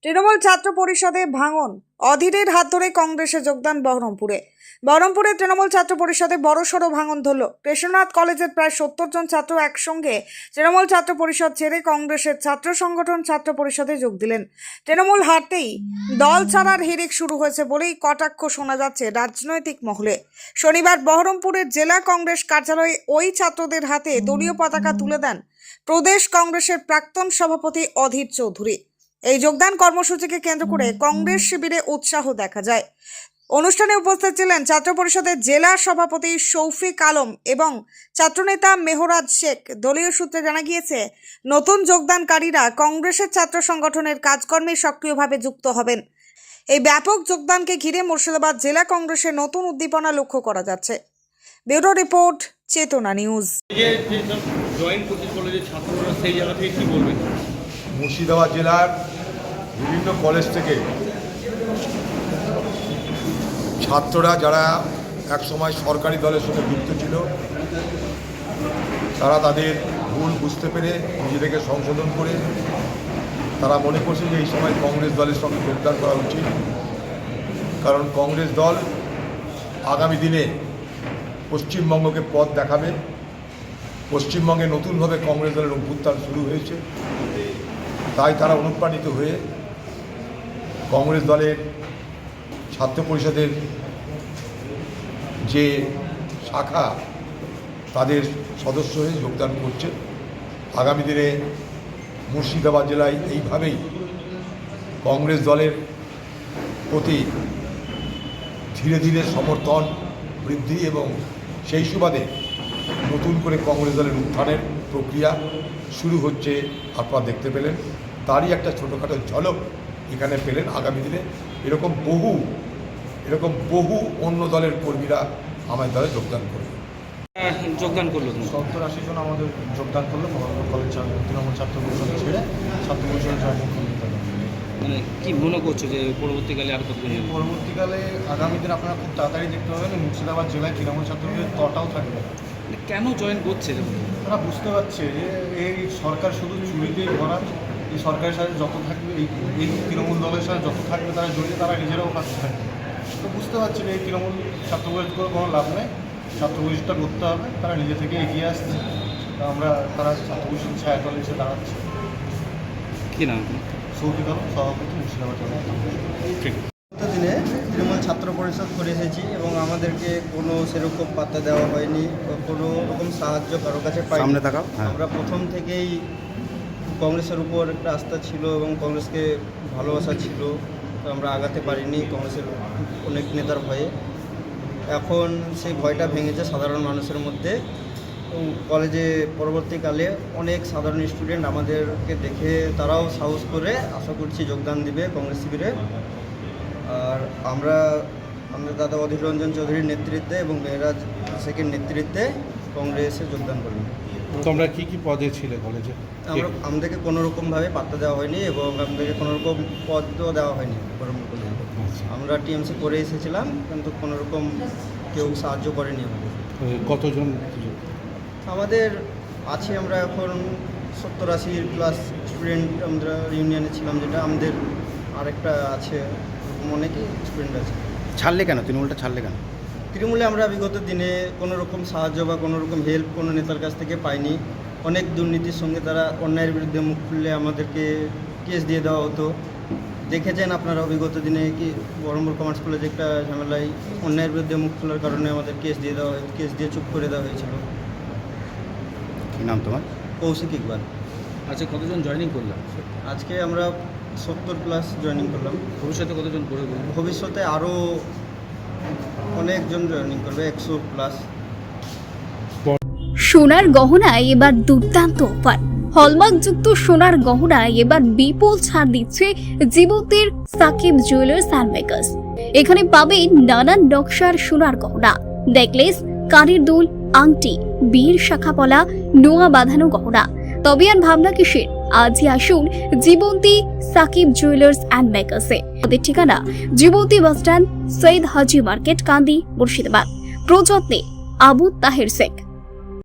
তৃণমূল ছাত্র পরিষদে ভাঙন, অধীরের হাত ধরে কংগ্রেসে যোগদান বহরমপুরে তৃণমূল ছাত্র পরিষদে বড়সড় ভাঙন ধরল। কৃষ্ণনাথ কলেজের প্রায় 70 জন ছাত্র একসঙ্গে তৃণমূল ছাত্র পরিষদ ছেড়ে কংগ্রেসের ছাত্র সংগঠন ছাত্র পরিষদে যোগ দিলেন। তৃণমূল হারতেই দল ছাড়ার হিড়িক শুরু হয়েছে বলেই কটাক্ষ শোনা যাচ্ছে রাজনৈতিক মহলে। শনিবার বহরমপুরের জেলা কংগ্রেস কার্যালয়ে ওই ছাত্রদের হাতে দলীয় পতাকা তুলে দেন প্রদেশ কংগ্রেসের প্রাক্তন সভাপতি অধীর চৌধুরী। এই যোগদান কর্মসূচিকে কেন্দ্র করে কংগ্রেস শিবিরে উৎসাহ দেখা যায়। অনুষ্ঠানে উপস্থিত ছিলেন ছাত্র পরিষদের জেলা সভাপতি শৌফিক আলম এবং ছাত্রনেতা মেহরাজ শেখ। দলীয় সূত্রে জানা গিয়েছে, নতুন যোগদানকারীরা কংগ্রেসের ছাত্র সংগঠনের কাজকর্মে সক্রিয়ভাবে যুক্ত হবেন। এই ব্যাপক যোগদানকে ঘিরে মুর্শিদাবাদ জেলা কংগ্রেসের নতুন উদ্দীপনা লক্ষ্য করা যাচ্ছে। ব্যুরো রিপোর্ট, চেতনা নিউজ। মুর্শিদাবাদ জেলার বিভিন্ন কলেজ থেকে ছাত্ররা যারা একসময় সরকারি দলের সঙ্গে যুক্ত ছিল, তারা তাদের ভুল বুঝতে পেরে নিজেদেরকে সংশোধন করে তারা মনে করছে যে এই সময় কংগ্রেস দলের সঙ্গে যোগদান করা উচিত। কারণ কংগ্রেস দল আগামী দিনে পশ্চিমবঙ্গকে পথ দেখাবে। পশ্চিমবঙ্গে নতুনভাবে কংগ্রেস দলের অভ্যুত্থান শুরু হয়েছে, তাই তারা অনুপ্রাণিত হয়ে কংগ্রেস দলের ছাত্র পরিষদের যে শাখা তাদের সদস্য হয়ে যোগদান করছে। আগামী দিনে মুর্শিদাবাদ জেলায় এইভাবেই কংগ্রেস দলের প্রতি ধীরে ধীরে সমর্থন বৃদ্ধি এবং সেই সুবাদে নতুন করে কংগ্রেস দলের উত্থানের প্রক্রিয়া শুরু হচ্ছে আপনারা দেখতে পেলেন। তারই একটা ছোটোখাটো ঝলক এখানে পেলেন। আগামী দিনে এরকম বহু অন্য দলের কর্মীরা আমাদের দলে যোগদান করলো। 70-80 জন আমাদের যোগদান করলো কলেজ তৃণমূল ছাত্র পরিষদ ছেড়ে ছাত্র পরিষদে জয়েন করলো। মানে কি মনে করছো যে পরবর্তীকালে আর কতদিন? পরবর্তীকালে আগামী দিন আপনারা খুব তাড়াতাড়ি দেখতে পাবেন মুর্শিদাবাদ জেলায় তৃণমূল ছাত্রদের তটাও থাকবে। কেন জয়েন করছে? তারা বুঝতে পারছে যে এই সরকার শুধু চুরিতেই ভরা। এই সরকারের সাথে যত থাকবে, এই তৃণমূল দলের সাথে যত থাকবে তারা জড়িয়ে, তারা নিজেরাও কাছে থাকবে। তো বুঝতে পারছে যে এই তৃণমূল ছাত্র পরিষদ করে কোনো লাভ নেই, ছাত্র পরিষদটা করতে হবে। তারা নিজে থেকে এগিয়ে আসছে। তারা ছাত্র পরিষদ ছায়া দলে এসে দাঁড়াচ্ছে। কী নাম? শৌফিক আলম, সভাপতি, মুর্শিদাবাদ জেলা। ঠিক দিনে তৃণমূল ছাত্র পরিষদ করে এসেছি এবং আমাদেরকে কোনো সেরকম পাত্তা দেওয়া হয়নি, কোনো রকম সাহায্য কারোর কাছে পাইনি। আমরা প্রথম থেকেই কংগ্রেসের উপর একটা আস্থা ছিল এবং কংগ্রেসকে ভালোবাসা ছিল, তো আমরা আগাতে পারিনি কংগ্রেসের অনেক নেতার ভয়ে। এখন সেই ভয়টা ভেঙেছে সাধারণ মানুষের মধ্যে। কলেজে পরবর্তীকালে অনেক সাধারণ স্টুডেন্ট আমাদেরকে দেখে তারাও সাহস করে আশা করছি যোগদান দিবে কংগ্রেস শিবিরে। আর আমাদের দাদা অধীর রঞ্জন চৌধুরীর নেতৃত্বে এবং মেহরাজ শেখের নেতৃত্বে কংগ্রেসে যোগদান করলাম। তোমরা কি পদে ছিলে কলেজে? আমাদেরকে কোনো রকমভাবে পাত্তা দেওয়া হয়নি এবং আমাদেরকে কোনো রকম পদও দেওয়া হয়নি। আমরা টিএমসি করে এসেছিলাম, কিন্তু কোনো রকম কেউ সাহায্য করেনি আমাদের। কতজন আমাদের আছে, আমরা এখন 70-80 প্লাস স্টুডেন্ট আমরা ইউনিয়নে ছিলাম, যেটা আমাদের আরেকটা আছে, অনেকই স্টুডেন্ট আছে। ছাড়লে কেন? তৃণমূলটা ছাড়লে কেন? তৃণমূলে আমরা বিগত দিনে কোনো রকম সাহায্য বা কোনো রকম হেল্প কোনো নেতার কাছ থেকে পাইনি। অনেক দুর্নীতির সঙ্গে তারা অন্যায়ের বিরুদ্ধে মুখ খুললে আমাদেরকে কেস দিয়ে দেওয়া হতো। দেখেছেন আপনারা বিগত দিনে কি বহরমপুর কমার্স কলেজে একটা ঝামেলায় অন্যায়ের বিরুদ্ধে মুখ খোলার কারণে আমাদের কেস দিয়ে চুপ করে দেওয়া হয়েছিল। কী নাম তোমার? কৌশিক ইকবাল। আচ্ছা, কতজন জয়েনিং করলাম? আজকে আমরা 70 প্লাস জয়েনিং করলাম। ভবিষ্যতে কতজন করে? ভবিষ্যতে আরও অনেকজন জয়েনিং করবে, 100 প্লাস। সোনার গহনায় এবার দুর্দান্ত অফার। হলমার্কযুক্ত সোনার গহনায় এবার বিপুল ছাড় দিচ্ছে জীবন্তীর সাকিব জুয়েলার্স অ্যান্ড মেকার্স। এখানে পাবেন নানান নকশার সোনার গহনা, নেকলেস, কানের দুল, আংটি, বিয়ের শাখাপলা, নোয়া বাঁধানো গহনা। তবে আর ভাবনা কিসের? আজই আসুন জীবন্তী সাকিব জুয়েলার্স অ্যান্ড মেকার্সে। ওদের ঠিকানা জীবন্তী বাসস্ট্যান্ড, সৈয়দ হাজি মার্কেট, কান্দি, মুর্শিদাবাদ। প্রযত্নে আবু তাহের শেখ।